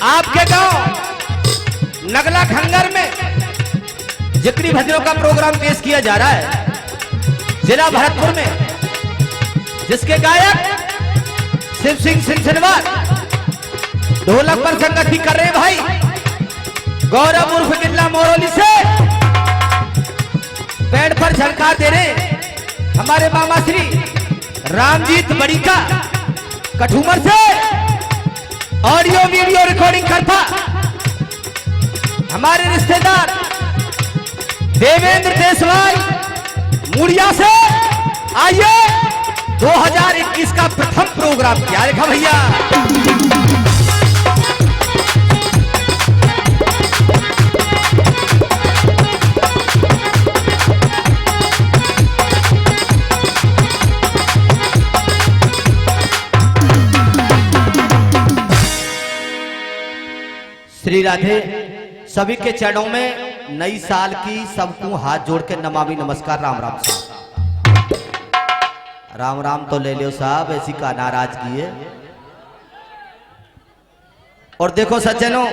आपके गांव नगला खंगर में जिक्री भजनों का प्रोग्राम पेश किया जा रहा है जिला भरतपुर में, जिसके गायक शिव सिंह सिंहवार ढोलक पर संगति कर रहे भाई गौरव उर्फ गिल्ला मोरोली से, पेड़ पर झलकार दे रहे हमारे मामा श्री रामजीत बड़ीका कठूमर से, ऑडियो वीडियो रिकॉर्डिंग करता हमारे रिश्तेदार देवेंद्र देशवाल मुड़िया से। आइए 2021 का प्रथम प्रोग्राम क्या लिखा भैया। श्री राधे। सभी के चरणों में नई साल की सबको हाथ जोड़ के नमामि नमस्कार। राम राम साहब, राम राम तो ले लियो साहब, ऐसी का नाराजगी है। और देखो सज्जनों,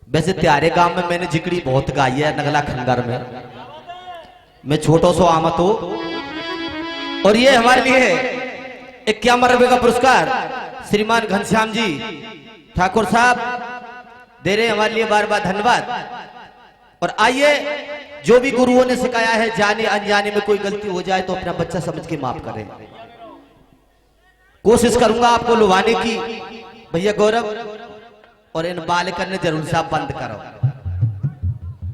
वैसे त्यारे गांव में मैंने जिक्री बहुत गाई है, नगला खंगर में मैं छोटो सो आमत हो, और ये हमारे लिए 51 रुपए का पुरस्कार श्रीमान घनश्याम जी ठाकुर साहब दे रहे हमारे लिए, बार बार धन्यवाद। और आइए, जो भी गुरुओं ने सिखाया है, जाने अनजाने में कोई गलती हो जाए तो अपना बच्चा समझ के माफ करें। कोशिश करूंगा आपको लुभाने की भैया गौरव, और इन बालिकन ने जरूर साहब बंद करो।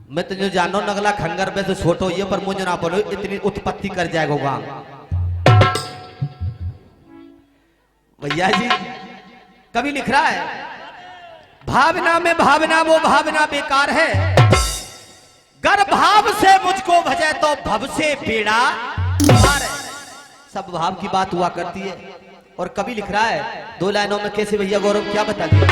मैं तो जो जानो नगला खंगर में तो छोटो ये, पर मुझे ना बोलो इतनी उत्पत्ति कर जाएगा गांव भैया जी। कभी लिख रहा है भावना में भावना वो भावना बेकार है, गर भाव से मुझको भजे तो भव से बेड़ा पार है। सब भाव की बात हुआ करती है। और कभी लिख रहा है 2 लाइनों में कैसे भैया गौरव, क्या बता दिया।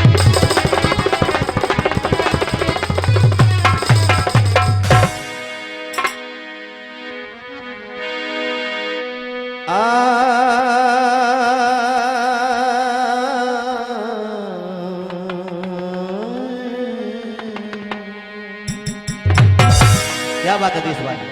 क्या बात है देश वाली।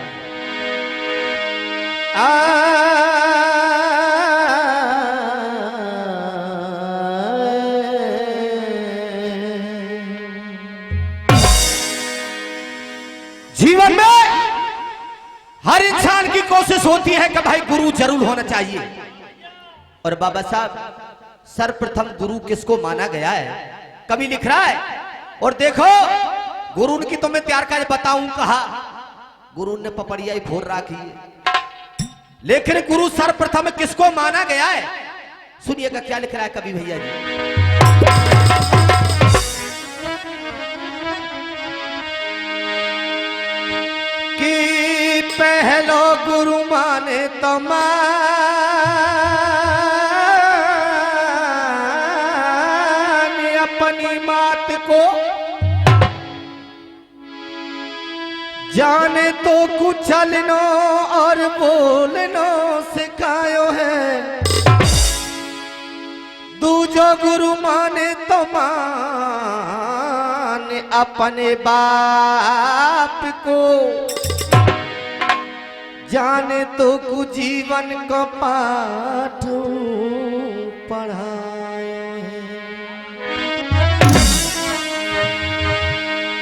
जीवन में हर इंसान की कोशिश होती है कि भाई गुरु जरूर होना चाहिए। और बाबा साहब, सर्वप्रथम गुरु किसको माना गया है, कभी लिख रहा है। और देखो गुरु की तो मैं तैयार कर बताऊं कहा, गुरु ने पपड़िया ही फोड़ रखी है, लेकिन गुरु सर्वप्रथम किसको माना गया है, सुनिएगा क्या लिख रहा है कभी भैया जी। कि पहलो गुरु माने तो माने अपनी मात को, जाने तो कुचलनो और बोलनो सिखायो है। दूजो गुरु माने तो माने अपने बाप को, जाने तो कुछ जीवन को पाठ पढ़ायो है।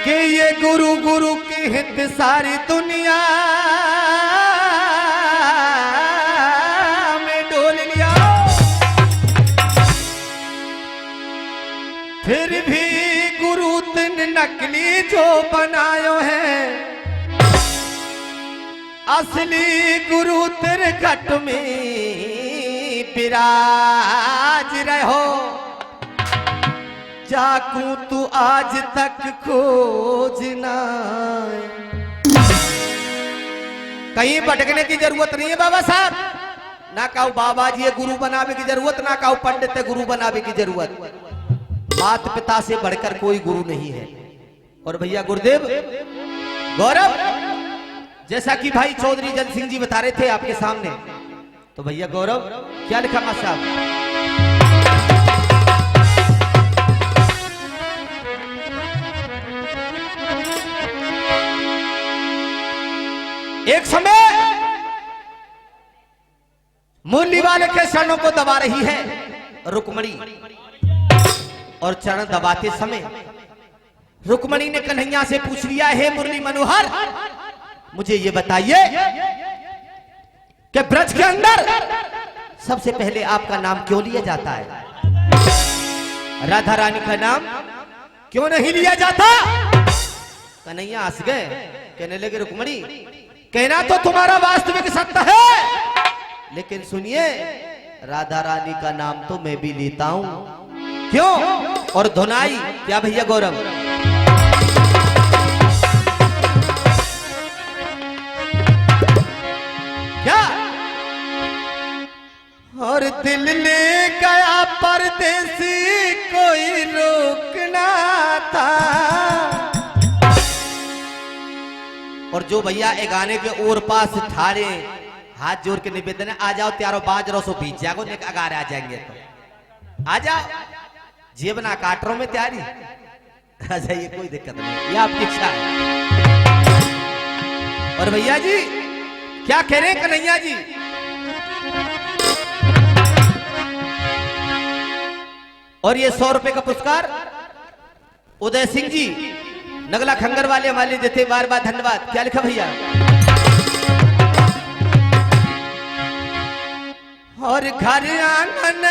कि ये गुरु गुरु की हित सारी दुनिया में डोल लिया, फिर भी गुरु तिन नकली जो बनायो है, असली गुरु तेरे घट में विराज रहो। जाकू तू आज तक खोजना, कहीं भटकने की जरूरत नहीं है बाबा साहब। ना कहूं बाबा जी गुरु बनावे की जरूरत, ना कहूं पंडित गुरु बनावे की जरूरत। मात पिता से बढ़कर कोई गुरु नहीं है। और भैया गुरुदेव गौरव, जैसा कि भाई चौधरी जन सिंह जी बता रहे थे आपके सामने, तो भैया गौरव क्या लिखा मां साहब। मुरली वाले के चरणों को दबा रही है रुक्मणी, और चरण दबाते समय रुक्मणी ने कन्हैया से पूछ लिया, हे मुरली मनोहर, मुझे ये बताइए कि ब्रज के अंदर सबसे पहले आपका नाम क्यों लिया जाता है? राधा रानी का नाम क्यों नहीं लिया जाता? कन्हैया हंस गए, कहने लगे, रुक्मणी, कहना तो तुम्हारा वास्तविक सत्य है, लेकिन सुनिए, राधा रानी का नाम तो मैं भी लेता हूं। क्यों? और धुनाई क्या भैया गौरव? क्या? और दिल ले गया परदेसी, कोई रोकना था। और जो भैया ए गाने के ओर पास ठाड़े हाथ जोड़ के निवेदन है, आ जाओ त्यारो बाज रहो सो बीच जागो, अगार आ जाएंगे तो आ जाओ, जेबना काट रहा हूं मैं तैयारी, आ जाइए, कोई दिक्कत नहीं, ये आपकी इच्छा है। और भैया जी क्या कह रहे हैं कन्हैया जी? और ये 100 रुपए का पुरस्कार उदय सिंह जी नगला खंगर वाले हमारे देते, बार बार धन्यवाद। क्या लिखा भैया? और घर आंगन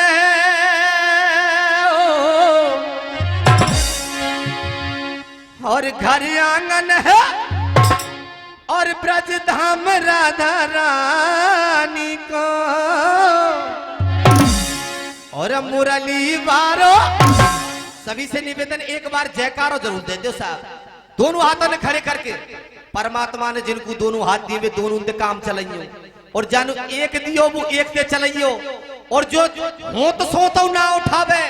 और घर आंगन है, और ब्रज धाम राधा रानी को, और मुरली बारो। सभी से निवेदन, एक बार जयकारो जरूर दे दो साहब, दोनों हाथों ने खड़े करके। परमात्मा ने जिनको दोनों हाथ दिए वे दोनों उनके काम चलाइयो, और जानू एक दियो वो एक के चलाइयो, और जो हो तो सो तो ना उठावे।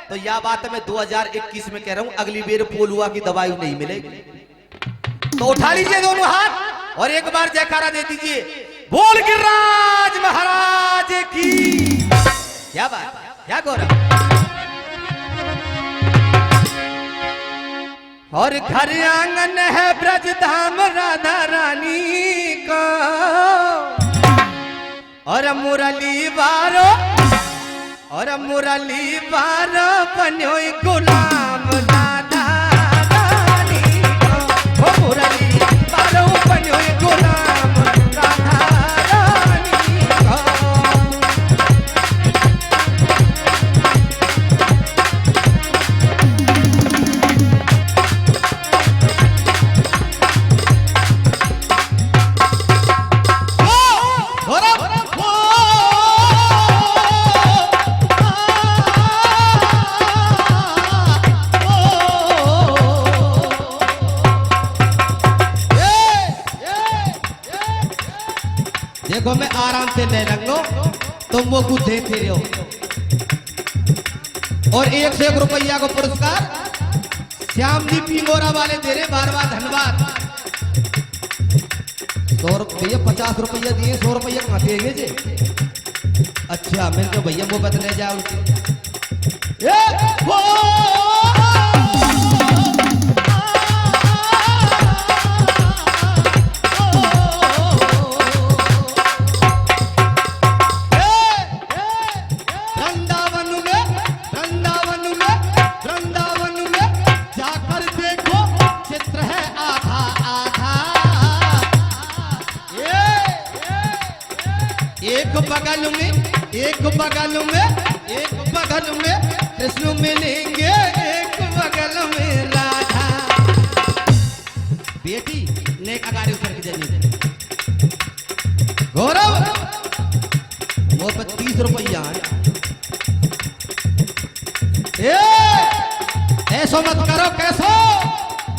तो यह बात मैं 2021 में कह रहा हूं, अगली बेर पोलुआ की दवाई नहीं मिलेगी, तो उठा लीजिए दोनों हाथ और एक बार जयकारा दे दीजिए, बोल गिरिराज महाराज की। क्या बात, क्या गौरव। और घर आंगन है ब्रज धाम राधा रानी का, और मुरली बारो, और मुरली बारो बनो गुलाम राधा रानी का, ओ मुरली बारो बनो गुलाम राधा रानी का। देखो मैं आराम से ले रंगो, तुम वो कुछ देते रहो। और 1 से 1 रुपया को पुरस्कार श्याम जी पिंगोरा वाले दे रहे, बार बार धन्यवाद। 100 रुपया 50 रुपया दिए, 100 रुपया कहाँ देंगे जे? अच्छा मैं तो भैया वो बदले जाओ। एक बगल में कृष्ण मिलेंगे, एक बगल में राधा। बेटी ने अगाड़ी उतर के जमीन गौरव वो 25 रुपया। ऐसो मत करो, कैसो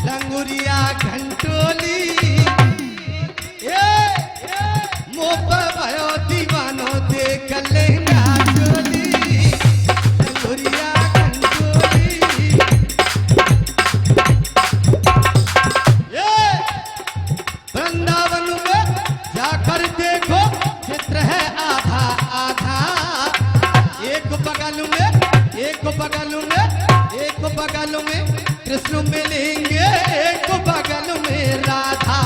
लंगुरिया घंटोली मोप भयो दीवानो देख लेना चोली, लंगुरिया घंटोली। वृंदावन में जाकर देखो, चित्र है आधा आधा। एक बगल में, एक बगल में, एक बगल में कृष्ण मिलेंगे, एक बगल में राधा।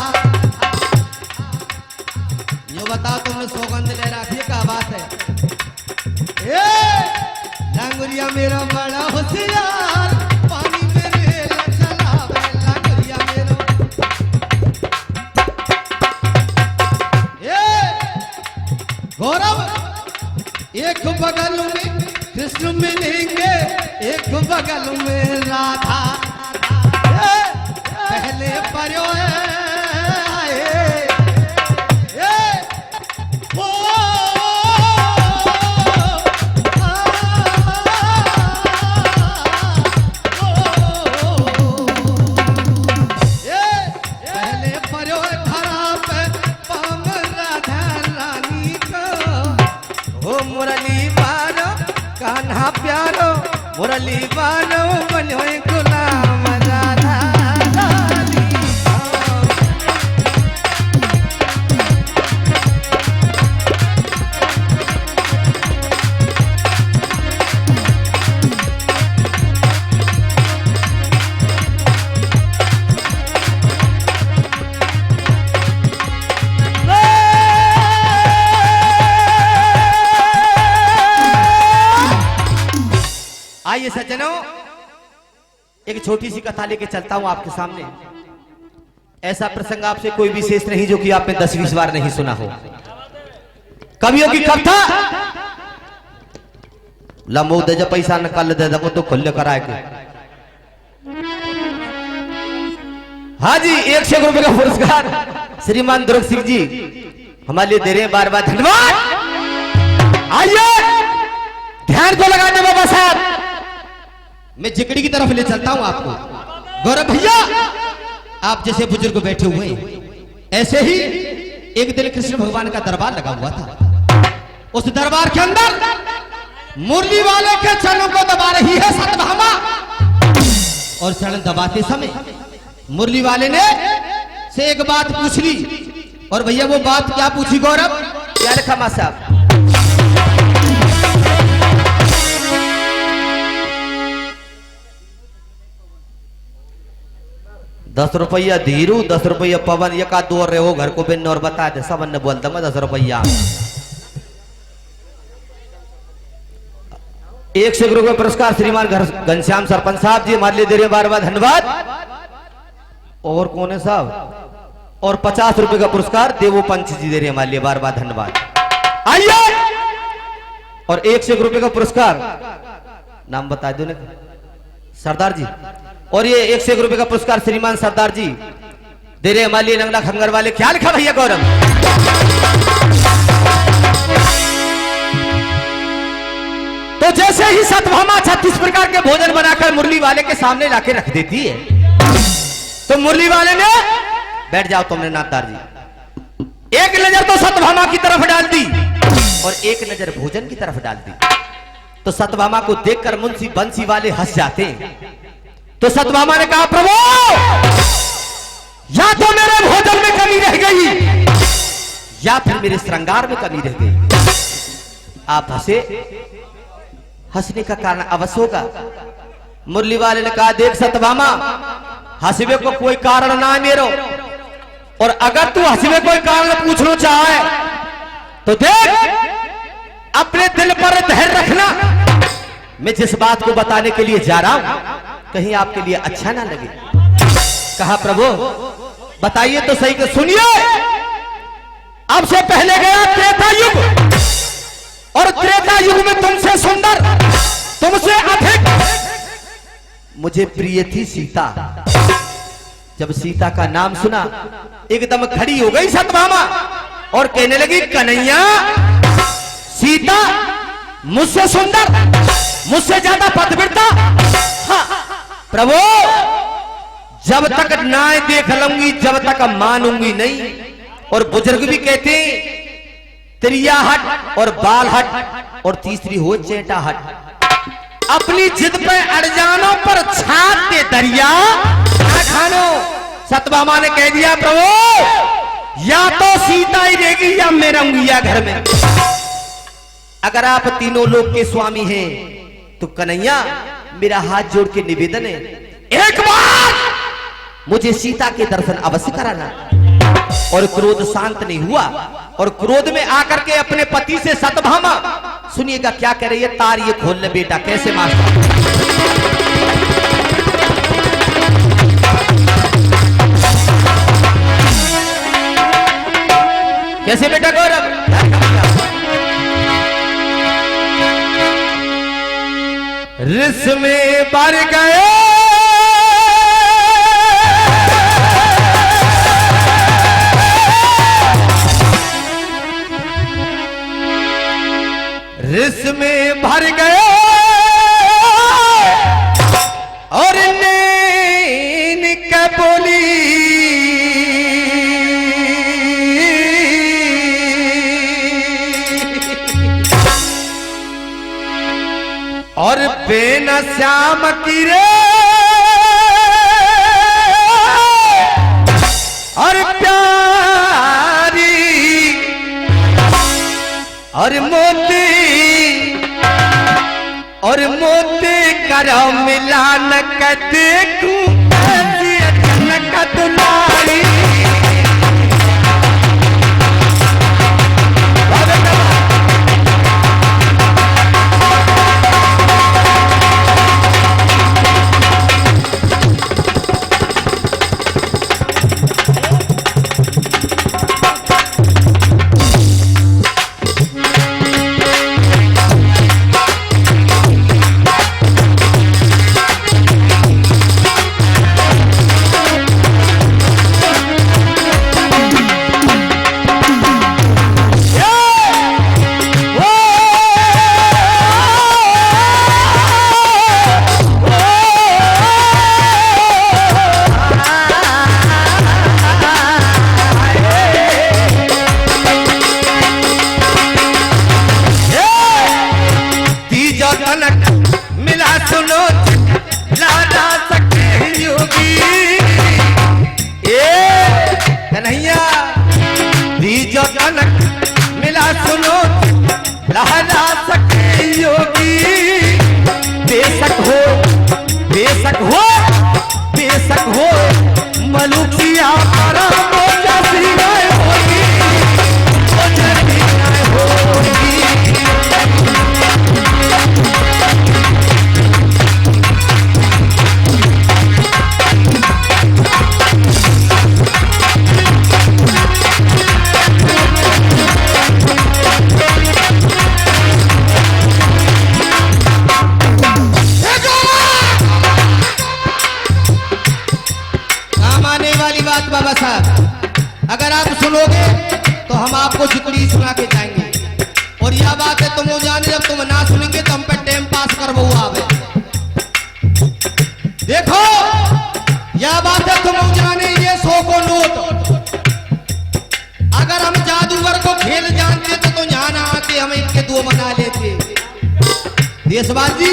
यो बताओ तुमने सौगंध ले रखी है, क्या बात है? गुरिया मेरा बड़ा होशियार, पानी में रेल चलावेला गुरिया मेरा। गौरव, एक बगल में कृष्ण मिलेंगे, एक बगल में राधा। पहले पर्यो प्यारो मुरली बानो बनो गुलाम राधा रानी। आइए सज्जनों, एक छोटी सी कथा लेके चलता हूं आपके सामने। ऐसा प्रसंग आपसे कोई विशेष नहीं जो कि आपने 10-20 बार नहीं सुना हो। कवियों की कथा लंबो दे जब पैसा निकाल दे दो तो खुल्ले कराए के। हाँ जी, 100 रुपए का पुरस्कार श्रीमान दुर्ग सिंह जी हमारे लिए दे रहे हैं, बार बार धन्यवाद। आइए ध्यान को लगाने बाबा साहब, मैं जिकड़ी की तरफ ले चलता हूं आपको। गौरव भैया, आप जैसे बुजुर्ग बैठे हुए हैं, ऐसे ही एक दिन कृष्ण भगवान का दरबार लगा हुआ था। उस दरबार के अंदर मुरली वाले के चरणों को दबा रही है सत्यभामा। और चरण दबाते समय मुरली वाले ने से एक बात पूछ ली। और भैया वो बात क्या पूछी गौरव? क्या लिखा मा साहब? 10 रुपया धीरू, 10 रुपया पवन, एक आध दो रहे हो घर को बिन और बता दे सबन ने बोल दूंगा 10 रुपया। 100 रुपये पुरस्कार श्रीमान घनश्याम सरपंच साहब जी हमारे लिए दे रहे, बार बार धन्यवाद। और कौन है साहब? और 50 रुपए का पुरस्कार देवो पंच जी दे रहे हमारे लिए, बार बार धन्यवाद। आइए, और 100 रुपए का पुरस्कार नाम बता दो ना, सरदार जी। और ये 100 रुपए का पुरस्कार श्रीमान सरदार जी दे रहे हमारे लिए, नंगला खंगर वाले। क्या लिखा भैया गौरव? तो जैसे ही सत्यभामा 36 प्रकार के भोजन बनाकर मुरली वाले के सामने लाके रख देती है, तो मुरली वाले ने बैठ जाओ तुमने नाथदार जी, एक नजर तो सत्यभामा की तरफ डाल दी और एक नजर भोजन की तरफ डाल दी। तो सत्यभामा को देखकर मुंशी बंसी वाले हंस जाते हैं। तो सत्यभामा ने कहा, प्रभु या तो मेरे भोजन में कमी रह गई या फिर मेरे श्रृंगार में कमी रह गई। आप हंसे, हंसने का कारण अवश्य होगा। मुरली वाले ने कहा, देख सत्यभामा, हंसवे को कोई कारण ना है मेरो, और अगर तू हंसवे कोई कारण पूछना चाहे तो देख अपने दिल पर धैर्य रखना। मैं जिस बात को बताने के लिए जा रहा हूं कहीं आपके लिए अच्छा ना लगे। कहा, प्रभु बताइए तो सही, कि सुनिए, अब से पहले गया त्रेता युग, और त्रेता युग में तुमसे सुंदर, तुमसे अधिक मुझे प्रिय थी सीता। जब सीता का नाम सुना एकदम खड़ी हो गई सत्यभामा और कहने लगी, कन्हैया, सीता मुझसे सुंदर, मुझसे ज्यादा पतिव्रता। हाँ, प्रभु जब तक नाय देख लूंगी जब तक मानूंगी नहीं। और बुजुर्ग भी कहते त्रिया हट और बाल हट, और तीसरी हो चेटा हट। अपनी जिद पे अड़ जानो पर छात के दरिया ना खानो। सत्यभामा ने कह दिया, प्रभु या तो सीता ही रहेगी या मैं रहूंगी घर में। अगर आप तीनों लोग के स्वामी हैं तो कन्हैया मेरा हाथ जोड़ के निवेदन है, एक बार मुझे सीता के दर्शन अवश्य कराना। और क्रोध शांत नहीं हुआ और क्रोध में आकर के अपने पति से सतभामा। सुनिएगा क्या कह रही है, तार ये खोल ले बेटा। कैसे मास्टर? कैसे बेटा गौरव? रिस में बढ़ गए रिस में भर गए और नैन के बोली और बेन श्याम की रे और प्यारी और मोती करो मिलान कर देखूं ऐसी अचानक तुम्हारी। मिला सुनो लहरा सके योगी। बेशक हो मलुकिया para मोजा सिवाय होगी मोजा सिवाय होगी। बाबा साहब अगर आप सुनोगे तो हम आपको जिक्री सुना के जाएंगे और यह बात है तुम जाने जब तुम ना सुनेंगे तो हम पे टाइम पास कर वो आवे। देखो यह बात है तुम जाने ये 100 को नोट अगर हम जादूगर को खेल जानते तो यहाँ ना आते हम इनके 2 बना लेते। देशवासी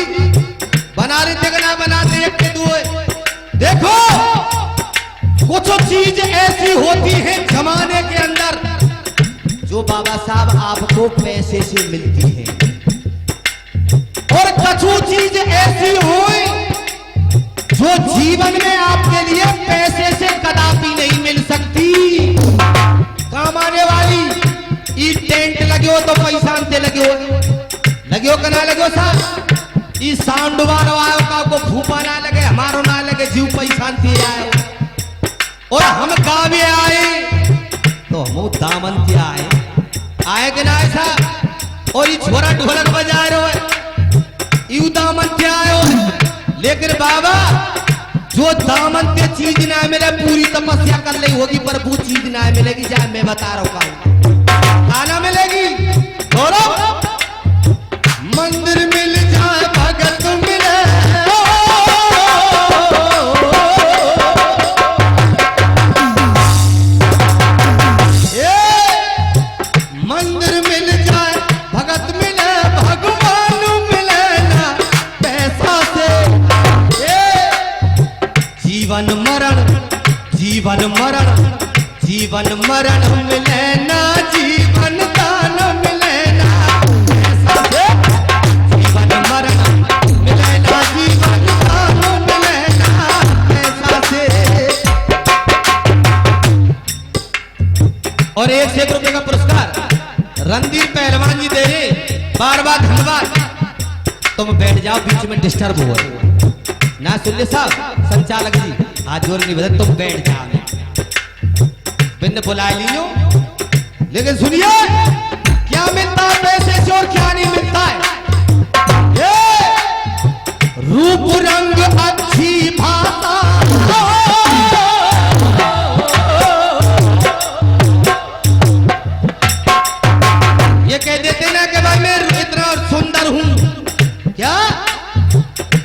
बना लेते कि ना बनाते एक के 2। देखो कुछ चीज ऐसी होती है जमाने के अंदर जो बाबा साहब आपको पैसे से मिलती है और कुछ चीज ऐसी हुई जो जीवन में आपके लिए पैसे से कदापि नहीं मिल सकती। काम आने वाली ई टेंट लगे हो तो पैसा अंते लगे हो कि ना लगे हो साहब। ई साउंड वालो आयो का को भूपा ना लगे हमारो ना लगे जीव पैसा अंते आयो और हम गावे आए तो हम दामन के आए कि ना ऐसा। और ये छोरा ढोलक बजा रहे हो यू दामन के आयो लेकिन बाबा जो दामन के चीज ना मिले पूरी तपस्या कर ली होगी पर वो चीज ना मिलेगी। चाहे मैं बता रहा हूँ खाना मिलेगी गौरव मंदिर मिल जाए भगत मिले जीवन मरण मिले ना जीवन दान मिले ना ऐसा से जीवन मरण मिले ना जीवन दान मिले ना ऐसा से। और 1 रुपए का पुरस्कार रणधीर पहलवान जी दे रहे, बार बार धन्यवाद। तुम बैठ जाओ, बीच में डिस्टर्ब हो ना। सुन ले साहब, संचालक जी हाथ जोड़ नहीं बदल, तुम बैठ जाओ, बिंद बुला लियो। लेकिन सुनिए, क्या मिलता है पैसे से और क्या नहीं मिलता है। ये रूप रंग अच्छी भाषा, ये कह देते ना कि भाई मैं इतना सुंदर हूं, क्या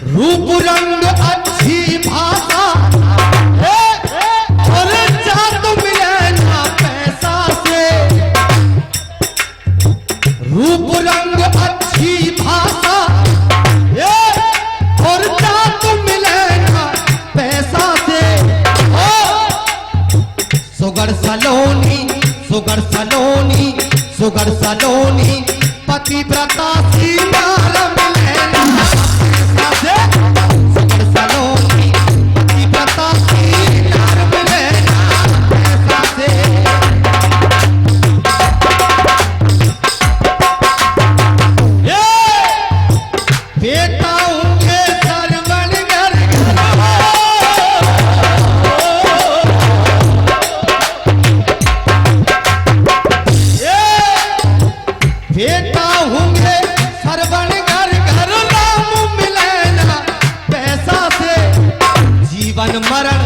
रूप रंग अच्छी भाषा, और जात मिले ना पैसा से। रूप रंग अच्छी भाषा, और जात मिले ना पैसा से। सुगर सलोनी, सुगर सलोनी, सुगर सलोनी, पतिव्रता सीमार मिले ना पैसा से। सुगर सलोनी, पतिव्रता सीमार मिले ना पैसा से। बेटा होंगे सरवन घर घर, बेटा होंगे सरवन घर घर, राम मिले ना पैसा से। जीवन मरण,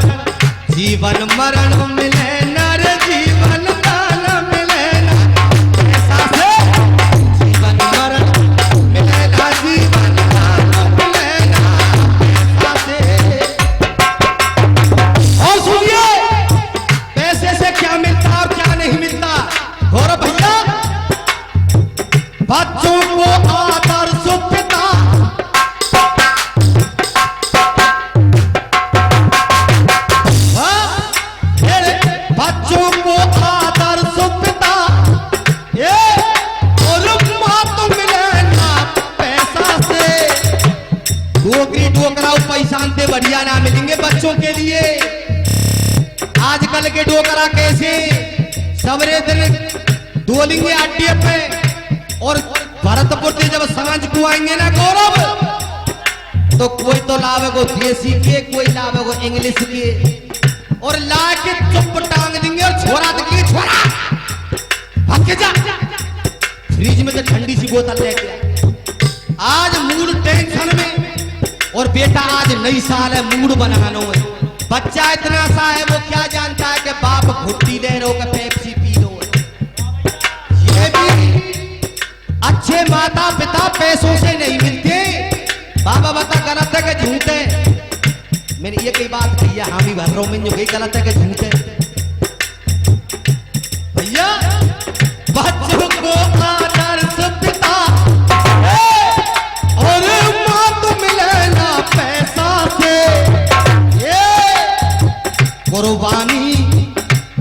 जीवन मरण मिले ना रे, जीवन दान मिले ना पैसा से। जीवन मरण मिले ना, जीवन दान मिले ना पैसा से। और सुनिए, पैसे से क्या मिलता और क्या नहीं मिलता। गौरव भैया, बच्चों को आदर्श पिता, बच्चों को आदर्श पिता, ये और मात मिले ना पैसा से। डोकरी डोकरा पैसा अंते बढ़िया ना मिलेंगे बच्चों के लिए। आजकल के डोकरा कैसे सवरे दिन डोलेंगे अड्डे पे, और भरतपुर से जब सांझ को आएंगे ना गौरव, तो कोई तो लावेगो देसी के, कोई लावेगो इंग्लिश के, और ला के चुप टांग देंगे और छोरा देंगे, छोरा भाग के जा। फ्रिज में से ठंडी सी बोतल लेके आज मूड टेंशन में, और बेटा आज नई साल है, मूड बनानो है। बच्चा इतना सा है, वो क्या जानता है कि बाप घुट्टी ले रो के पेप्सी पी लो। ये भी अच्छे माता पिता पैसों से नहीं मिलते। बाबा बता गलत है कि झूठ है। मैंने ये कई बात कही है, हामी भर रहा हूं मैं, जो कही गलत है कि झूठ है। भैया, बच्चों को आदर्श पिता, और मात मिले ना पैसा से। ये कुर्बानी,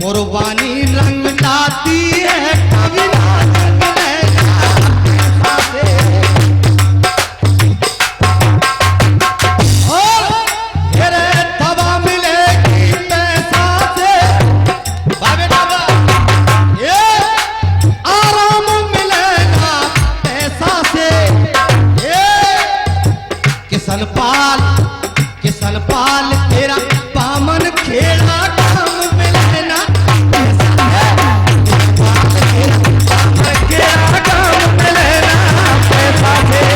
कुर्बानी रंग लाती है कभी ना मिले ना पैसा से। और तेरे दवा मिलेगी पैसा से। बाबे बाबा, ये आराम मिलेगा पैसा से। ये किशन पाल, किशन पाल तेरा पामन खेड़ा काम मिले ना पैसा से। किशन पाल तेरा पामन खेड़ा काम मिले ना पैसा से।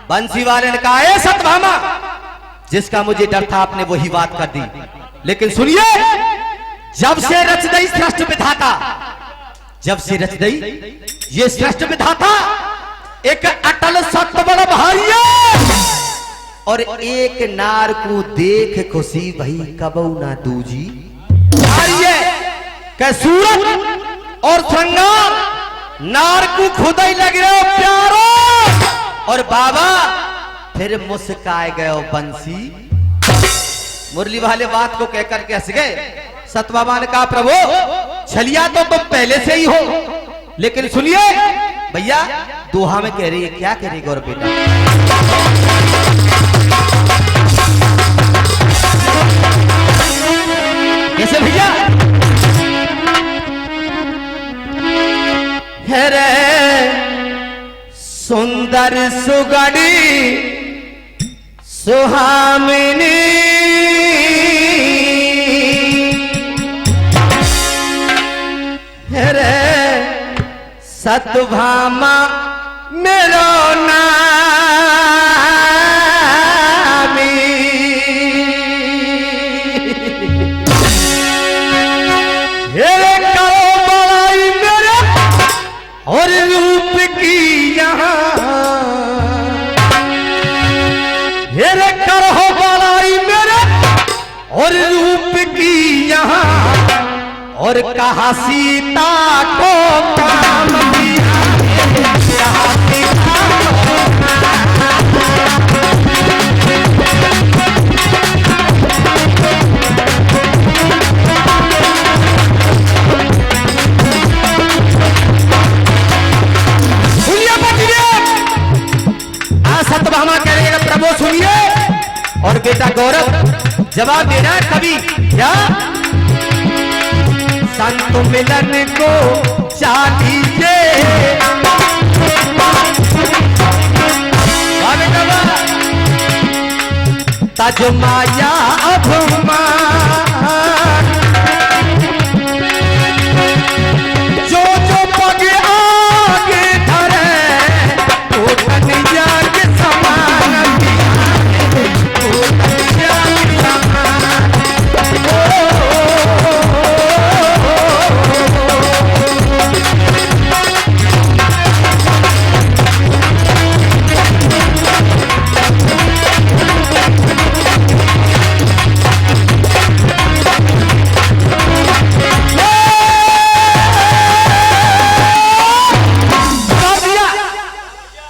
बंसी वाले ने कहा, ए सत्यभामा, जिसका मुझे डर था आपने वही बात कर दी। लेकिन सुनिए, जब से रच दई श्रेष्ठ विधाता, जब से रच दई ये श्रेष्ठ विधाता, एक अटल सत्य बड़ भाई, और एक नार को देख खुशी भई कबऊ ना दूजी। के सूरत और श्रृंगार नार को खुद ही लग रहे हो प्यारो। और बाबा फिर मुस्काए गए बंसी। मुरली वाले बात को कहकर के हंस गए। सतबाबा ने कहा प्रभु छलिया तो तुम पहले से ही हो, लेकिन सुनिए भैया दोहा में कह रही है। क्या कह रही गौरव बेटा? कैसे भैया? रे सुंदर सुगड़ी सुहामिनी रे सतभामा मेरो नामी। हेरे करो बड़ाई मेरे और रूप की यहाँ, हेरे करो बड़ाई मेरे और रूप की यहाँ, और कहा सीता को काम दिया, कहा सीता को सतभामा कह रही है प्रभु सुनिए। और बेटा गौरव जवाब देना है कभी क्या? संत मिलन को चाहिए तज माया अभिमान, जो जो पग आगे धरे वो कन्हैया के समान, वो कन्हैया के समान।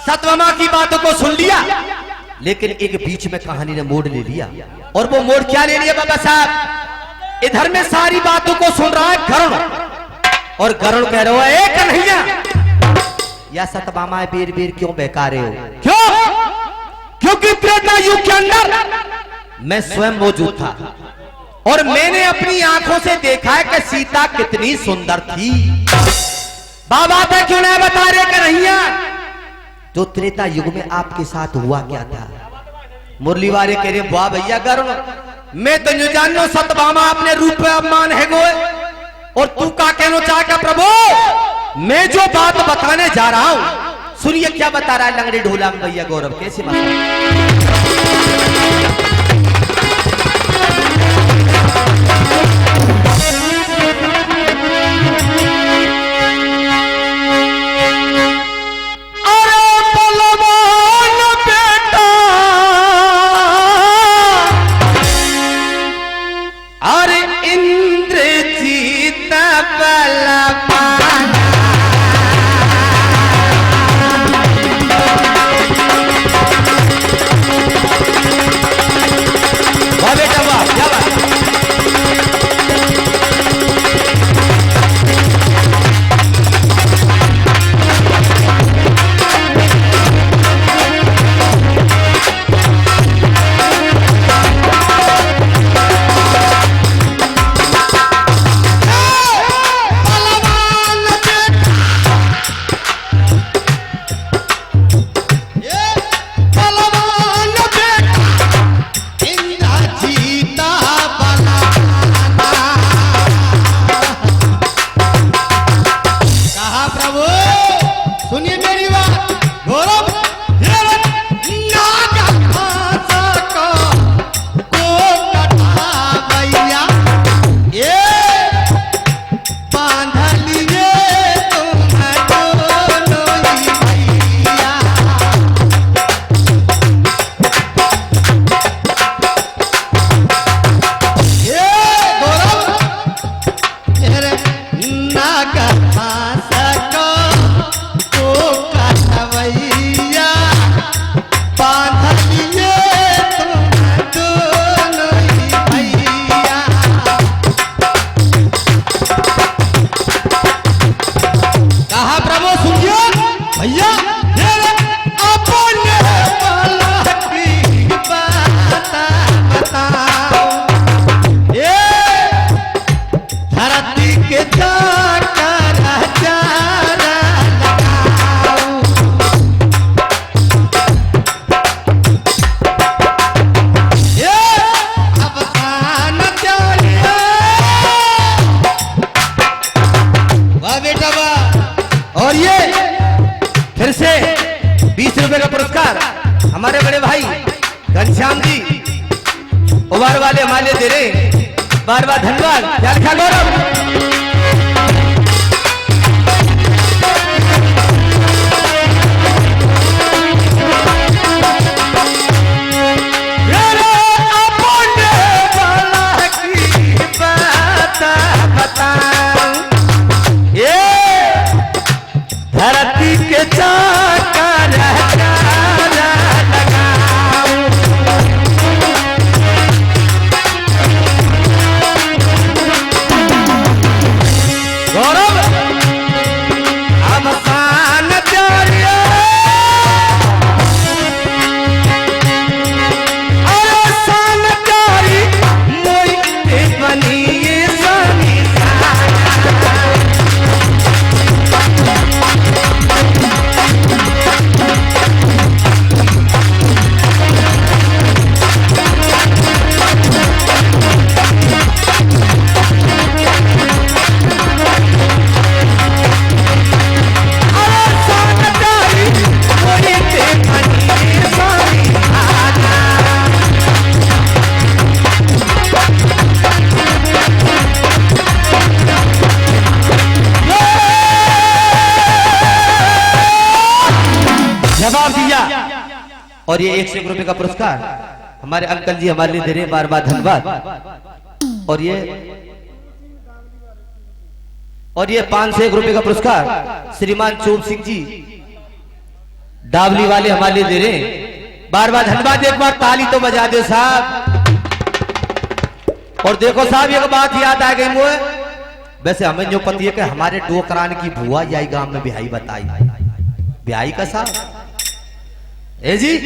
सतभामा की बातों को सुन लिया, लेकिन एक बीच में कहानी ने मोड़ ले लिया। और वो मोड़ क्या ले लिया बाबा साहब? इधर में सारी बातों को सुन रहा है गरुड़, और गरुड़ कह रहा है ए कन्हैया, या सतभामा बीर बीर क्यों बहका रहे हो? क्यों? क्योंकि त्रेता युग के अंदर मैं स्वयं मौजूद था और मैंने अपनी आंखों से देखा है कि सीता कितनी सुंदर थी। बाबा था क्यों नहीं बता रहे कन्हैया? तो त्रेता युग में आपके साथ हुआ क्या था? मुरली वाले कह रहे वाह भैया गरुड़, मैं तो नहीं जानू सतभामा अपने रूप में अपमान है गोए, और तू का कहना चाहता प्रभु? मैं जो बात बताने जा रहा हूं सुनिए क्या बता रहा है लंगड़ी ढोला में भैया गौरव। कैसी बात? बेटा वाह। और ये फिर से 20 रुपए का पुरस्कार हमारे बड़े भाई घनश्याम जी उबार वाले हमारे दे रहे, बार बार धन्यवाद। ख्याल ख्याल गौरव। धरती के चाकर गौरव हम सान प्यारिया सान प्यारी मोई बनी सानी जवाब दिया। और ये 101 रुपए का पुरस्कार हमारे अंकल जी हमारे लिए दे रहे, बार बार धन्यवाद। और ये 501 रुपए का पुरस्कार श्रीमान चोर सिंह जी डावली वाले हमारे लिए दे रहे, बार बार धन्यवाद। एक बार ताली तो बजा दे साहब। और देखो साहब एक बात याद आ गई मुझे, वैसे हमें जो पता है कि हमारे डोकरान की बुआ यही गांव में बिहाई बताई, बिहाई का साहब ए जी,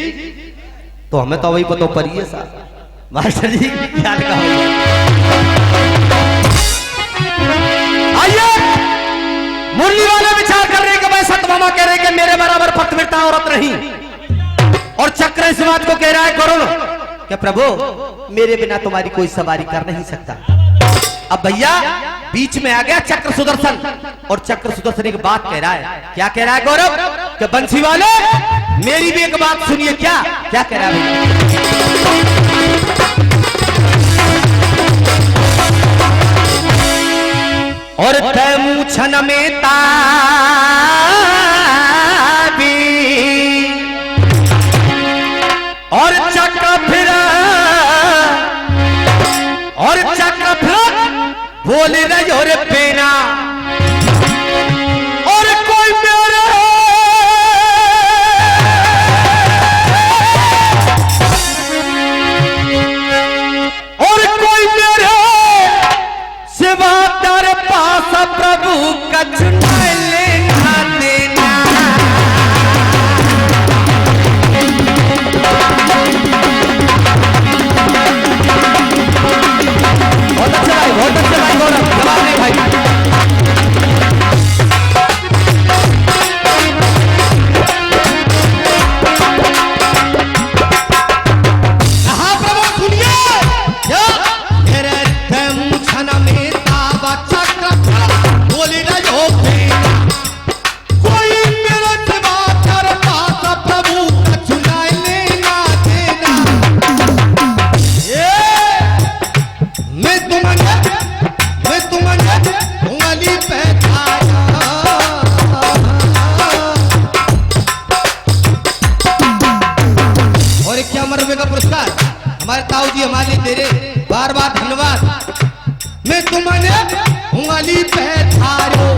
तो हमें तो वही पता पड़ी है साहब। मास्टर जी क्या लिखा हुआ? आइए मुरली वाले विचार कर रहे कि भाई सत मामा कह रहे कि मेरे बराबर पतिव्रता औरत नहीं, और चक्र इस बात को कह रहा है करुण कि प्रभु मेरे बिना तुम्हारी कोई सवारी कर नहीं सकता। अब भैया बीच में आ गया चक्र सुदर्शन, और चक्र सुदर्शन एक बात कह रहा है। क्या कह रहा है गौरव? कि बंसी वाले मेरी भी एक बात सुनिए। क्या क्या कह रहा है? और तैमू छन में ताबी और चक्र फिरा और चक्र फिरा बोल रही हो रे पेना, और कोई मेरे और कोई मेरे सिवा तेरे पास प्रभु कछ न लेना देना। बहुत अच्छा भाई गौरव, जवाब नहीं भाई। हाँ प्रभु सुनिए, मेरे छन में ताबा चक्र बोली न जो पेना, कोई मेरे सिवा तेरे पास प्रभु कछ न लेना देना। मैं तुम्हें उंगली पे और 51 रुपए का पुरस्कार हमारे ताऊ जी हमारे लिए दे रहे, बार बार धन्यवाद। मैं तुम्हें उंगली पे थारो,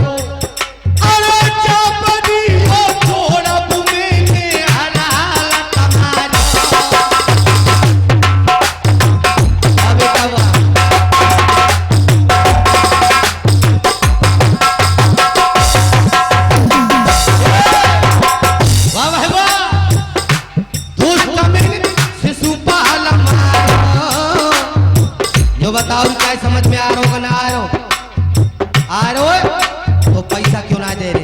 अरे चापदी हो थोड़ा बुमेने हलाल तुम्हारा। अबे बाबा वाह वाह वाह, दुष्ट में शिशुपाल मारो। जो बताओ क्या समझ में आ रहा होगा? ना आ रहा हो? आ रहे हो तो पैसा क्यों ना दे रहे?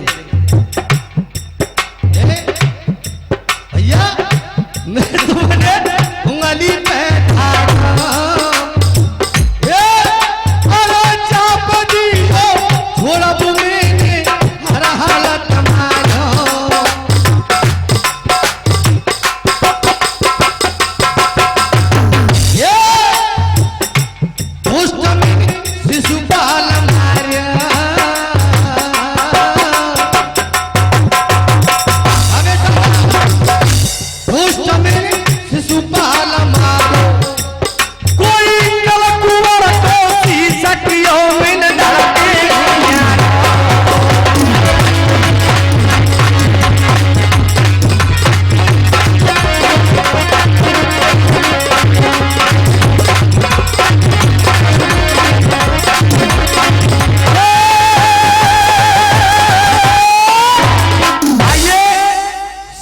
भैया मैं तुम्हें उंगली पे अरे चापदी हो थोड़ा बुमेने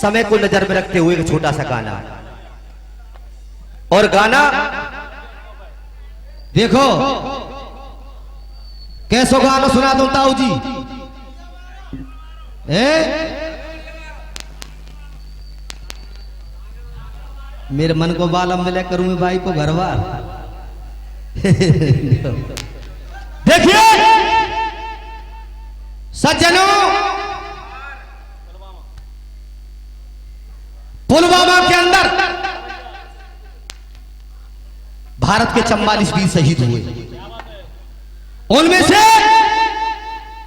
समय को नजर में रखते हुए एक छोटा सा गाना, और गाना देखो कैसो गाना सुना दो ताऊ जी। मेरे मन को बालम मिले करूं मैं भाई को घर बार। देखिए सज्जनों, पुलवामा के अंदर भारत के 44 वीर शहीद हुए। उनमें से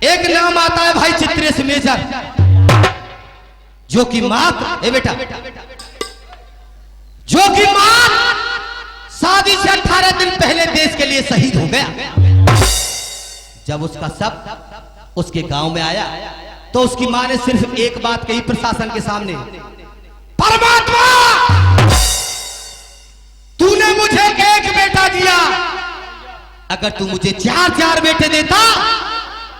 एक नाम आता है भाई चित्रेश मेजर, जो कि मात्र बेटा जो कि मां शादी से 18 दिन पहले देश के लिए शहीद हो गया। जब उसका शव उसके गांव में आया तो उसकी मां ने सिर्फ एक बात कही प्रशासन के सामने, परमात्मा तूने मुझे एक बेटा दिया, अगर तू मुझे 4 बेटे देता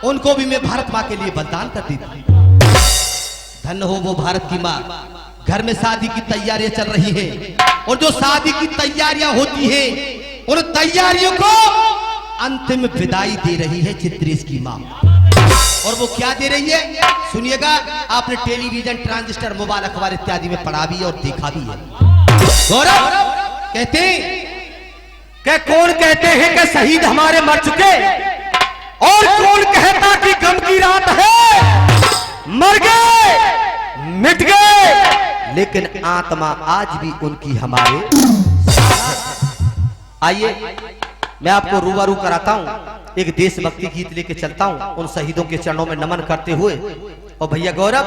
उनको भी मैं भारत मां के लिए बलिदान कर देता। धन्य हो वो भारत की मां। घर में शादी की तैयारियां चल रही है, और जो शादी की तैयारियां होती है उन तैयारियों को अंतिम विदाई दे रही है चित्रेश की मां। और वो क्या दे रही है सुनिएगा, आपने टेलीविजन, ट्रांजिस्टर, मोबाइल, अखबार इत्यादि में पढ़ा भी है और देखा भी है। गौरव कहते कि कौन कहते हैं कि शहीद हमारे मर चुके, और कौन कहता कि गम की रात है, मर गए, मिट गए, लेकिन आत्मा आज भी उनकी हमारे। आइए मैं आपको रूबरू कराता हूं, एक देशभक्ति गीत लेके चलता हूं, उन शहीदों के चरणों में नमन करते हुए। और भैया गौरव,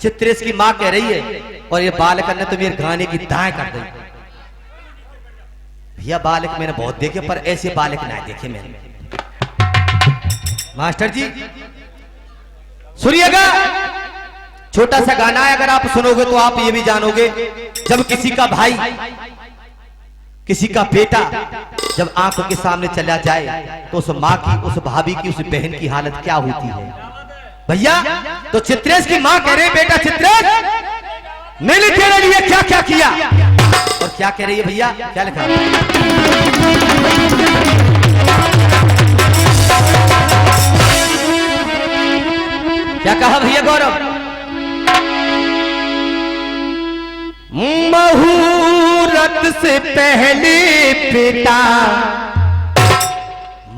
चित्रेश की मां कह रही है, और ये बालक ने तो मेरे गाने की दाएं कर दी। भैया बालक मैंने बहुत देखे, पर ऐसे बालक ना देखे मैंने। मास्टर जी सुनिएगा, छोटा सा गाना है, अगर आप सुनोगे तो आप ये भी जानोगे, जब किसी का भाई, किसी का बेटा जब आंखों के सामने चला जाए तो उस माँ की, उस भाभी की, उस बहन की हालत क्या होती है। भैया तो चित्रेश की माँ कह रही है, बेटा चित्रेश मैंने तेरे लिए क्या क्या किया, और क्या कह रही है भैया, क्या लिखा क्या कहा भैया गौरव, मुहूर्त से पहले बेटा,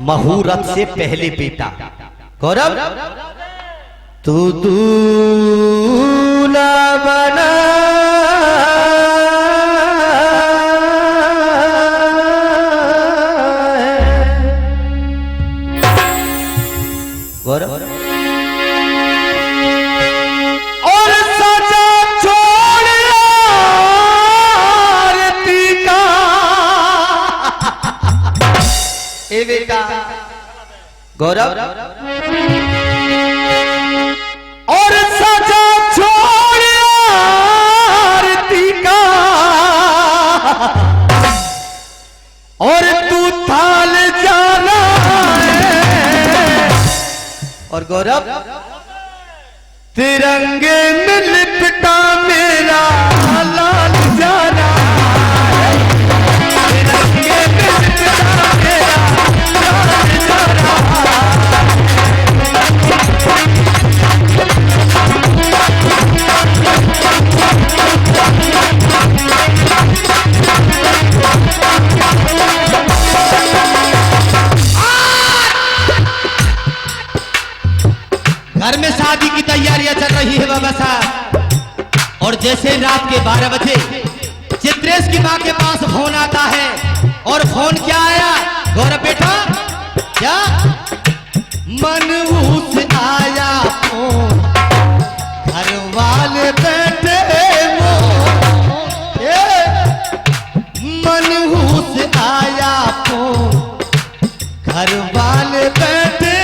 मुहूर्त से पहले बेटा, गौरव तू दूल्हा बना, गौरव बेटा गौरव, और सजा छोड़ आरती का, और तू थाल जाना है, और गौरव तिरंगे में लिपटा मेरा लाल जाना है, तिरंगे में लिपटा मेरा घर में शादी की तैयारियां चल रही है बाबा साहब, और जैसे रात के 12 बजे चित्रेश की मां के पास फोन आता है, और फोन क्या आया गौरव बेटा, क्या मनहूस आया फोन, घर वाले बैठे मनहूस आया फोन, घर वाले बैठे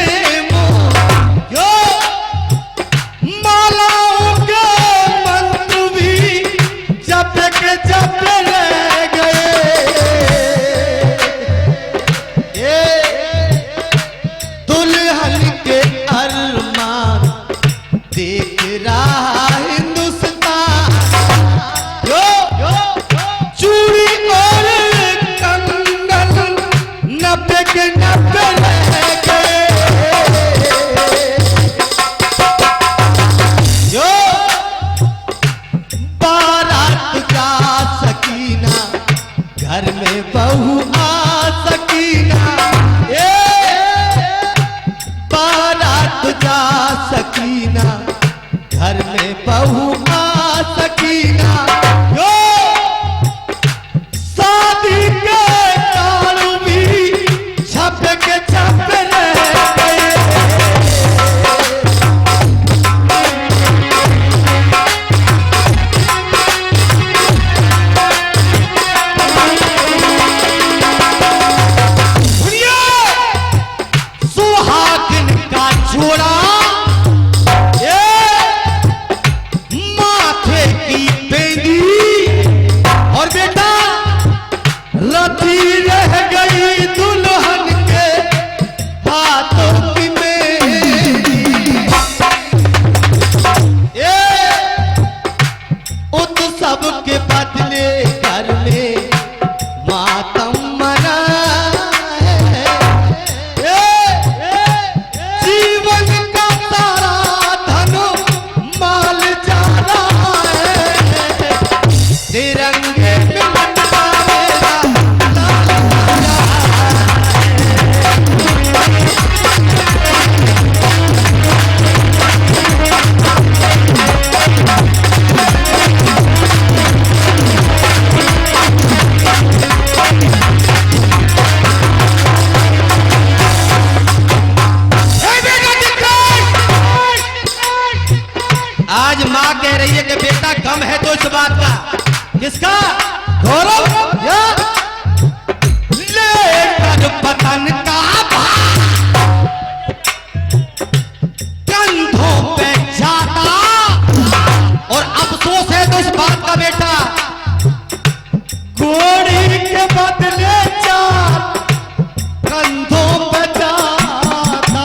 रही है कि बेटा गम है तो इस बात का। किसका? गौरव या लेकर पतन का भार कंधों पे जाता, और अफसोस है तो इस बात का बेटा, घोड़ी के बदले चार कंधों पे जाता।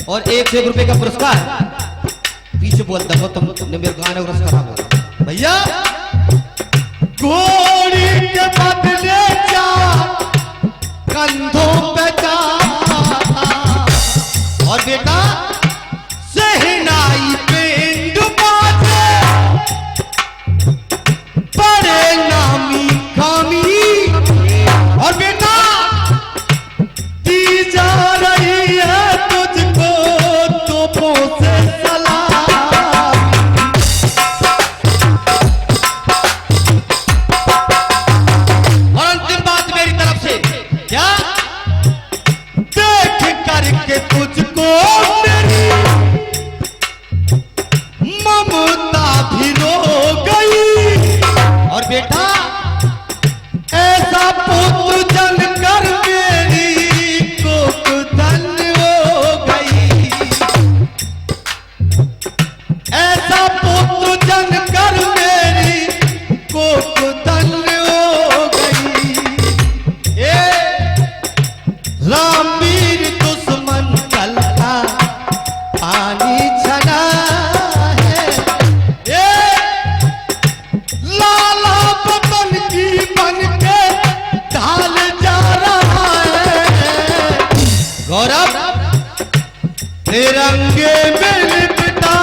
और 1 रुपए का पुरस्कार पीछे बोलता हो तुमने मेरे गाने को रस खराब हो भैया। घोड़ी के बदले चार कंधों पे जाता, और बेटा सहनाई पिंड बाजे बड़े नामी कामी, और बेटा दी जा रही है तुझको तोपों से सलाम। और अंतिम बात मेरी तरफ से, क्या देख करके तुझको मेरी ममता भी रो गई, और बेटा ऐसा पुत्र जन कर मेरी कोख धन हो गई, ऐसा पुत्र जन कर मेरी कोख धन हो गई। रामवीर दुश्मन कल का पानी छना है, लाला पतन की बन के ढाल जा रहा है। गौरव तिरंगे में लिपटा